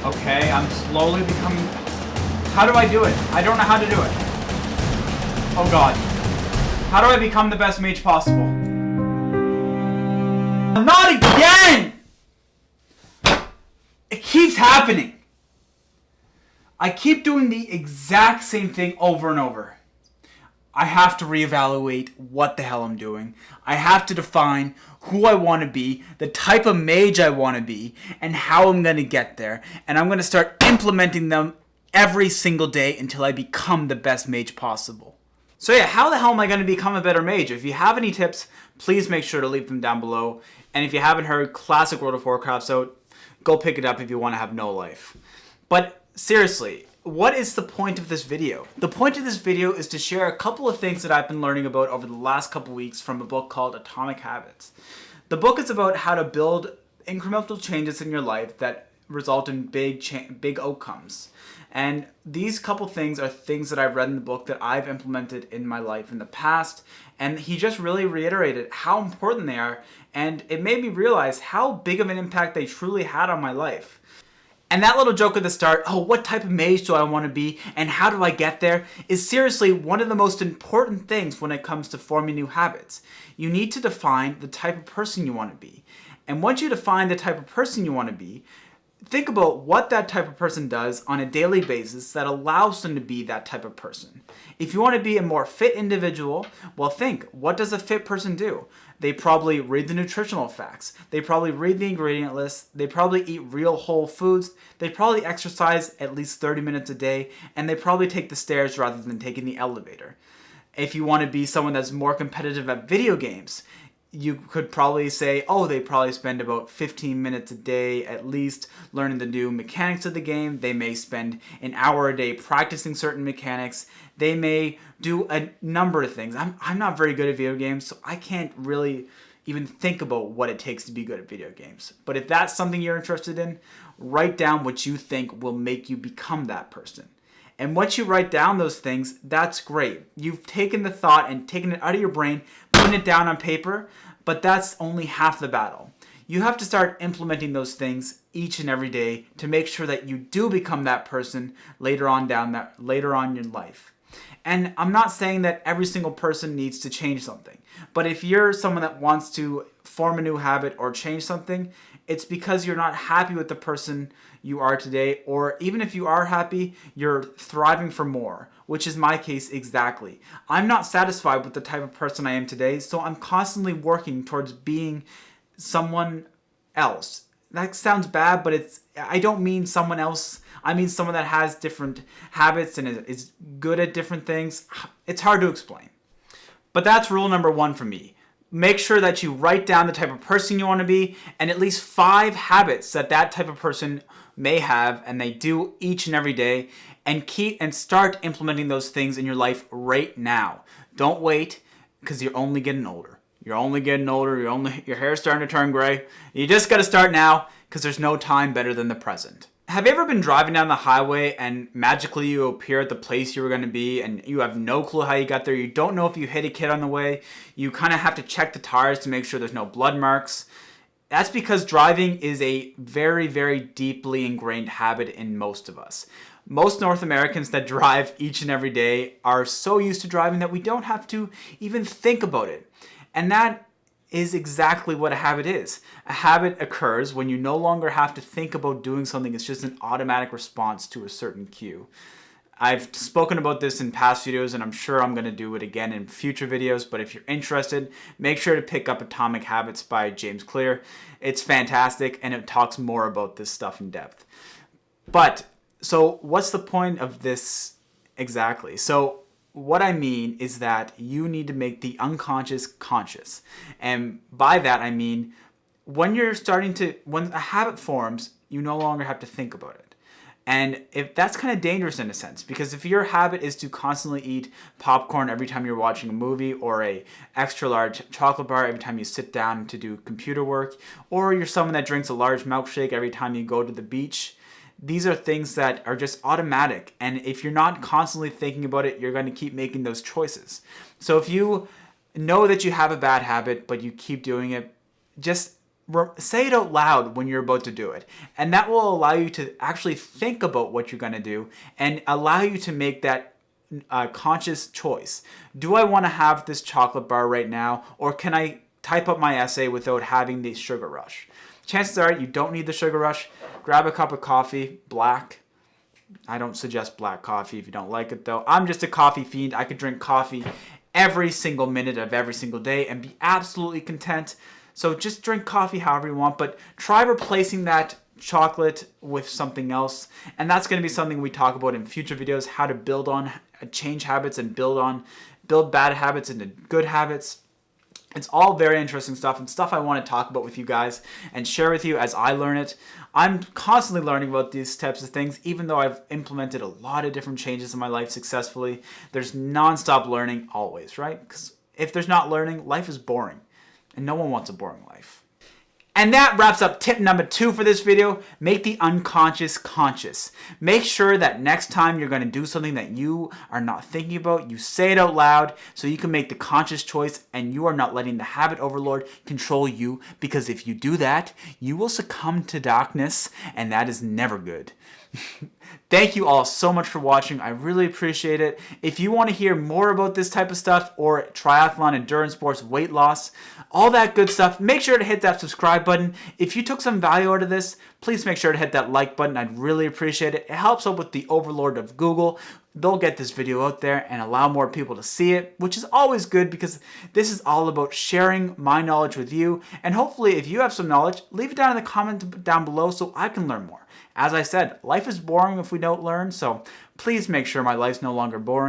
Okay, I'm slowly becoming... How do I do it? I don't know how to do it. Oh god. How do I become the best mage possible? Not again! It keeps happening. I keep doing the exact same thing over and over. I have to reevaluate what the hell I'm doing. I have to define who I want to be, the type of mage I want to be, and how I'm going to get there. And I'm going to start implementing them every single day until I become the best mage possible. So yeah, how the hell am I going to become a better mage? If you have any tips, please make sure to leave them down below. And if you haven't heard Classic World of Warcraft, so go pick it up if you want to have no life. But seriously, what is the point of this video? The point of this video is to share a couple of things that I've been learning about over the last couple weeks from a book called Atomic Habits. The book is about how to build incremental changes in your life that result in big outcomes. And these couple things are things that I've read in the book that I've implemented in my life in the past. And he just really reiterated how important they are. And it made me realize how big of an impact they truly had on my life. And that little joke at the start, oh, what type of mage do I want to be and how do I get there, is seriously one of the most important things when it comes to forming new habits. You need to define the type of person you want to be. And once you define the type of person you want to be, think about what that type of person does on a daily basis that allows them to be that type of person. If you want to be a more fit individual, well, think, what does a fit person do? They probably read the nutritional facts. They probably read the ingredient list. They probably eat real whole foods. They probably exercise at least 30 minutes a day. And they probably take the stairs rather than taking the elevator. If you want to be someone that's more competitive at video games, you could probably say, oh, they probably spend about 15 minutes a day at least learning the new mechanics of the game. They may spend an hour a day practicing certain mechanics. They may do a number of things. I'm not very good at video games, so I can't really even think about what it takes to be good at video games. But if that's something you're interested in, write down what you think will make you become that person. And once you write down those things, that's great. You've taken the thought and taken it out of your brain, putting it down on paper, but that's only half the battle. You have to start implementing those things each and every day to make sure that you do become that person later on in your life. And I'm not saying that every single person needs to change something, but if you're someone that wants to form a new habit or change something, it's because you're not happy with the person you are today, or even if you are happy, you're thriving for more, which is my case exactly. I'm not satisfied with the type of person I am today, so I'm constantly working towards being someone else. That sounds bad, but I don't mean someone else. I mean someone that has different habits and is good at different things. It's hard to explain. But that's rule number 1 for me. Make sure that you write down the type of person you want to be and at least 5 habits that type of person may have and they do each and every day, and start implementing those things in your life right now. Don't wait, because you're only getting older. You're only getting older. Your hair's starting to turn gray. You just got to start now, because there's no time better than the present. Have you ever been driving down the highway and magically you appear at the place you were going to be and you have no clue how you got there? You don't know if you hit a kid on the way. You kind of have to check the tires to make sure there's no blood marks. That's because driving is a very, very deeply ingrained habit in most of us. Most North Americans that drive each and every day are so used to driving that we don't have to even think about it. And that is exactly what a habit is. A habit occurs when you no longer have to think about doing something. It's just an automatic response to a certain cue. I've spoken about this in past videos, and I'm sure I'm going to do it again in future videos, but if you're interested, make sure to pick up Atomic Habits by James Clear. It's fantastic, and it talks more about this stuff in depth. But, so what's the point of this exactly? So, what I mean is that you need to make the unconscious conscious. And by that, I mean, when a habit forms, you no longer have to think about it. And if that's kind of dangerous in a sense, because if your habit is to constantly eat popcorn every time you're watching a movie, or a extra large chocolate bar every time you sit down to do computer work, or you're someone that drinks a large milkshake every time you go to the beach, these are things that are just automatic. And if you're not constantly thinking about it, you're going to keep making those choices. So if you know that you have a bad habit, but you keep doing it, just say it out loud when you're about to do it. And that will allow you to actually think about what you're going to do and allow you to make that conscious choice. Do I want to have this chocolate bar right now, or can I type up my essay without having the sugar rush? Chances are you don't need the sugar rush. Grab a cup of coffee, black. I don't suggest black coffee if you don't like it though. I'm just a coffee fiend. I could drink coffee every single minute of every single day and be absolutely content. So just drink coffee however you want, but try replacing that chocolate with something else. And that's going to be something we talk about in future videos, how to build on, change habits and build bad habits into good habits. It's all very interesting stuff and stuff I want to talk about with you guys and share with you as I learn it. I'm constantly learning about these types of things, even though I've implemented a lot of different changes in my life successfully. There's non-stop learning always, right? Because if there's not learning, life is boring. And no one wants a boring life. And that wraps up tip number 2 for this video. Make the unconscious conscious. Make sure that next time you're going to do something that you are not thinking about, you say it out loud so you can make the conscious choice and you are not letting the habit overlord control you, because if you do that, you will succumb to darkness, and that is never good. Thank you all so much for watching. I really appreciate it. If you want to hear more about this type of stuff or triathlon, endurance sports, weight loss, all that good stuff, make sure to hit that subscribe button. If you took some value out of this, please make sure to hit that like button. I'd really appreciate it. It helps out with the overlord of Google. They'll get this video out there and allow more people to see it, which is always good because this is all about sharing my knowledge with you. And hopefully if you have some knowledge, leave it down in the comment down below so I can learn more. As I said, life is boring if we don't learn, so please make sure my life's no longer boring.